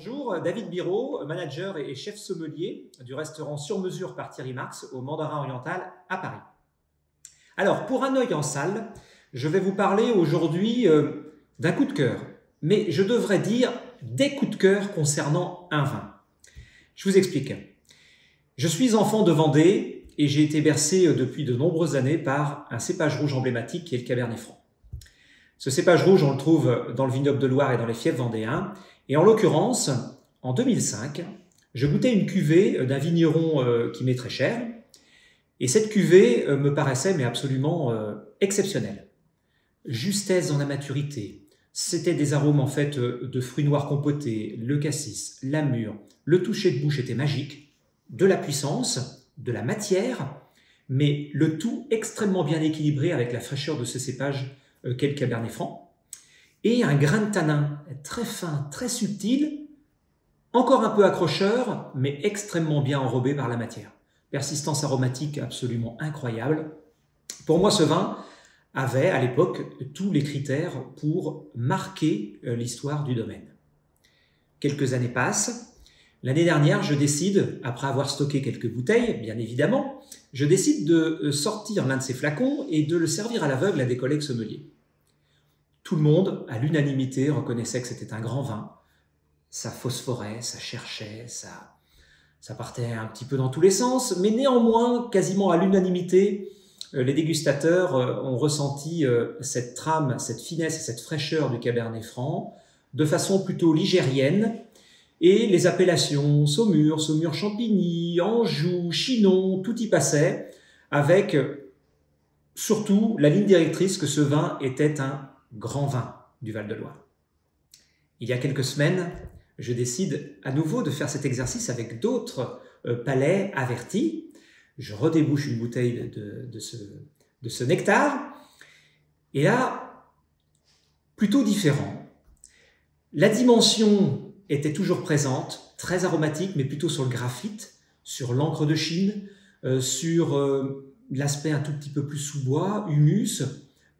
Bonjour, David Biraud, manager et chef sommelier du restaurant Sur Mesure par Thierry Marx au Mandarin Oriental à Paris. Alors, pour un œil en salle, je vais vous parler aujourd'hui d'un coup de cœur, mais je devrais dire des coups de cœur concernant un vin. Je vous explique. Je suis enfant de Vendée et j'ai été bercé depuis de nombreuses années par un cépage rouge emblématique qui est le Cabernet Franc. Ce cépage rouge, on le trouve dans le vignoble de Loire et dans les fiefs vendéens. Et en l'occurrence, en 2005, je goûtais une cuvée d'un vigneron qui m'est très cher. Et cette cuvée me paraissait mais absolument exceptionnelle. Justesse dans la maturité. C'était des arômes en fait de fruits noirs compotés, le cassis, la mûre. Le toucher de bouche était magique. De la puissance, de la matière, mais le tout extrêmement bien équilibré avec la fraîcheur de ce cépage qu'est le Cabernet Franc. Et un grain de tanin très fin, très subtil, encore un peu accrocheur, mais extrêmement bien enrobé par la matière. Persistance aromatique absolument incroyable. Pour moi, ce vin avait à l'époque tous les critères pour marquer l'histoire du domaine. Quelques années passent. L'année dernière, je décide, après avoir stocké quelques bouteilles, bien évidemment, je décide de sortir l'un de ces flacons et de le servir à l'aveugle à des collègues sommeliers. Tout le monde, à l'unanimité, reconnaissait que c'était un grand vin. Ça phosphorait, ça cherchait, ça partait un petit peu dans tous les sens, mais néanmoins, quasiment à l'unanimité, les dégustateurs ont ressenti cette trame, cette finesse et cette fraîcheur du Cabernet Franc de façon plutôt ligérienne. Et les appellations Saumur, Saumur Champigny, Anjou, Chinon, tout y passait, avec surtout la ligne directrice que ce vin était un grand vin du Val-de-Loire. Il y a quelques semaines, je décide à nouveau de faire cet exercice avec d'autres palais avertis. Je redébouche une bouteille de ce nectar, et là, plutôt différent. La dimension était toujours présente, très aromatique, mais plutôt sur le graphite, sur l'encre de Chine, sur l'aspect un tout petit peu plus sous-bois, humus,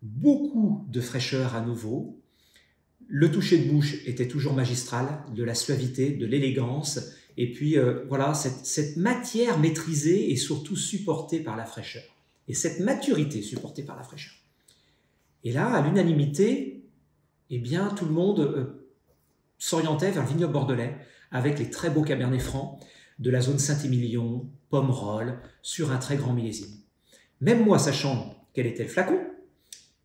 beaucoup de fraîcheur à nouveau. Le toucher de bouche était toujours magistral, de la suavité, de l'élégance, et puis voilà, cette matière maîtrisée et surtout supportée par la fraîcheur. Et cette maturité supportée par la fraîcheur. Et là, à l'unanimité, eh bien, tout le monde s'orientait vers le vignoble bordelais avec les très beaux Cabernet Francs de la zone Saint-Émilion, Pomerol, sur un très grand millésime. Même moi, sachant quel était le flacon,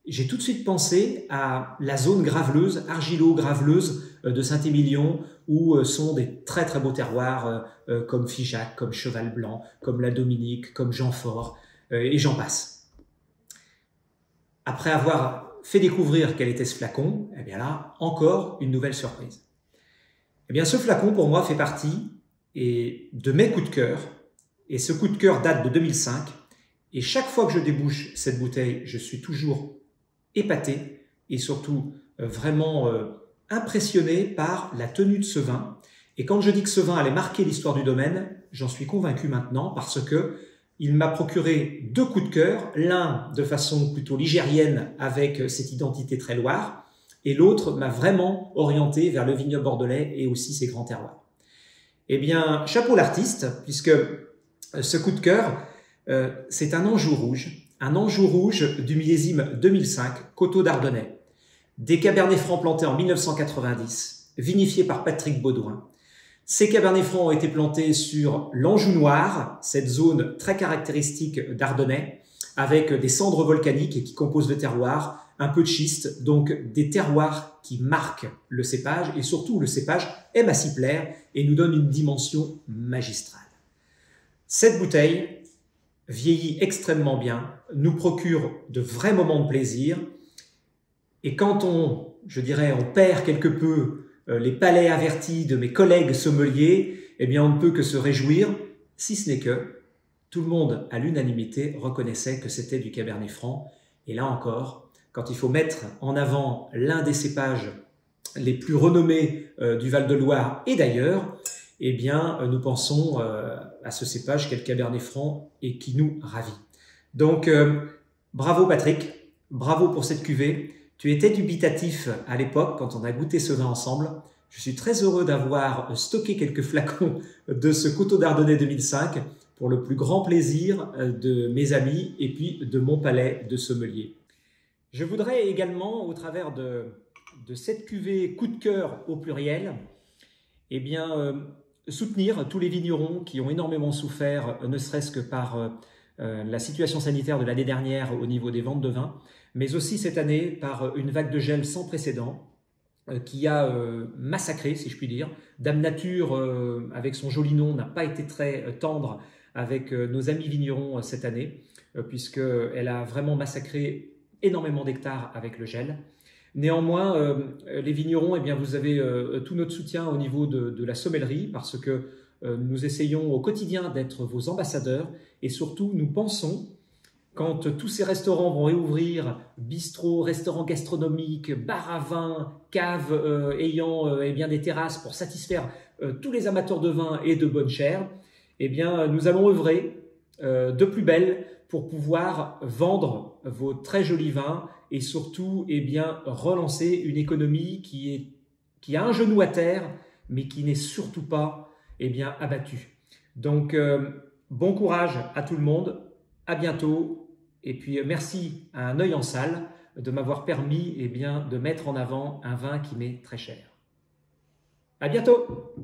j'ai tout de suite pensé à la zone graveleuse, argilo-graveleuse de Saint-Émilion, où sont des très très beaux terroirs comme Figeac, comme Cheval Blanc, comme la Dominique, comme Jeanfort, et j'en passe. Après avoir fait découvrir quel était ce flacon, eh bien là, encore une nouvelle surprise. Eh bien, ce flacon, pour moi, fait partie de mes coups de cœur. Et ce coup de cœur date de 2005. Et chaque fois que je débouche cette bouteille, je suis toujours épaté et surtout vraiment impressionné par la tenue de ce vin. Et quand je dis que ce vin allait marquer l'histoire du domaine, j'en suis convaincu maintenant parce que il m'a procuré deux coups de cœur. L'un de façon plutôt ligérienne avec cette identité très Loire. Et l'autre m'a vraiment orienté vers le vignoble bordelais et aussi ses grands terroirs. Eh bien, chapeau l'artiste, puisque ce coup de cœur, c'est un Anjou rouge du millésime 2005, Coteaux d'Ardennais. Des Cabernets Francs plantés en 1990, vinifiés par Patrick Baudouin. Ces Cabernets Francs ont été plantés sur l'Anjou noir, cette zone très caractéristique d'Ardennais, avec des cendres volcaniques qui composent le terroir, un peu de schiste, donc des terroirs qui marquent le cépage et surtout le cépage aime à s'y plaire et nous donne une dimension magistrale. Cette bouteille vieillit extrêmement bien, nous procure de vrais moments de plaisir et quand on perd quelque peu les palais avertis de mes collègues sommeliers, eh bien on ne peut que se réjouir, si ce n'est que tout le monde à l'unanimité reconnaissait que c'était du Cabernet Franc et là encore, quand il faut mettre en avant l'un des cépages les plus renommés du Val-de-Loire et d'ailleurs, eh bien, nous pensons à ce cépage qu'est le Cabernet Franc et qui nous ravit. Donc, bravo Patrick, bravo pour cette cuvée. Tu étais dubitatif à l'époque quand on a goûté ce vin ensemble. Je suis très heureux d'avoir stocké quelques flacons de ce Coteaux d'Ardennais 2005 pour le plus grand plaisir de mes amis et puis de mon palais de sommelier. Je voudrais également, au travers de cette cuvée coup de cœur au pluriel, eh bien, soutenir tous les vignerons qui ont énormément souffert, ne serait-ce que par la situation sanitaire de l'année dernière au niveau des ventes de vin, mais aussi cette année par une vague de gel sans précédent qui a massacré, si je puis dire. Dame Nature, avec son joli nom, n'a pas été très tendre avec nos amis vignerons cette année, puisqu'elle a vraiment massacré énormément d'hectares avec le gel. Néanmoins, les vignerons, eh bien, vous avez tout notre soutien au niveau de la sommellerie, parce que nous essayons au quotidien d'être vos ambassadeurs, et surtout, nous pensons, quand tous ces restaurants vont réouvrir, bistrots, restaurants gastronomiques, bars à vin, caves ayant eh bien, des terrasses pour satisfaire tous les amateurs de vin et de bonne chère, eh bien, nous allons œuvrer de plus belle pour pouvoir vendre vos très jolis vins et surtout eh bien, relancer une économie qui a un genou à terre, mais qui n'est surtout pas eh bien, abattue. Donc, bon courage à tout le monde, à bientôt. Et puis merci à Un Œil en Salle de m'avoir permis eh bien, de mettre en avant un vin qui m'est très cher. À bientôt!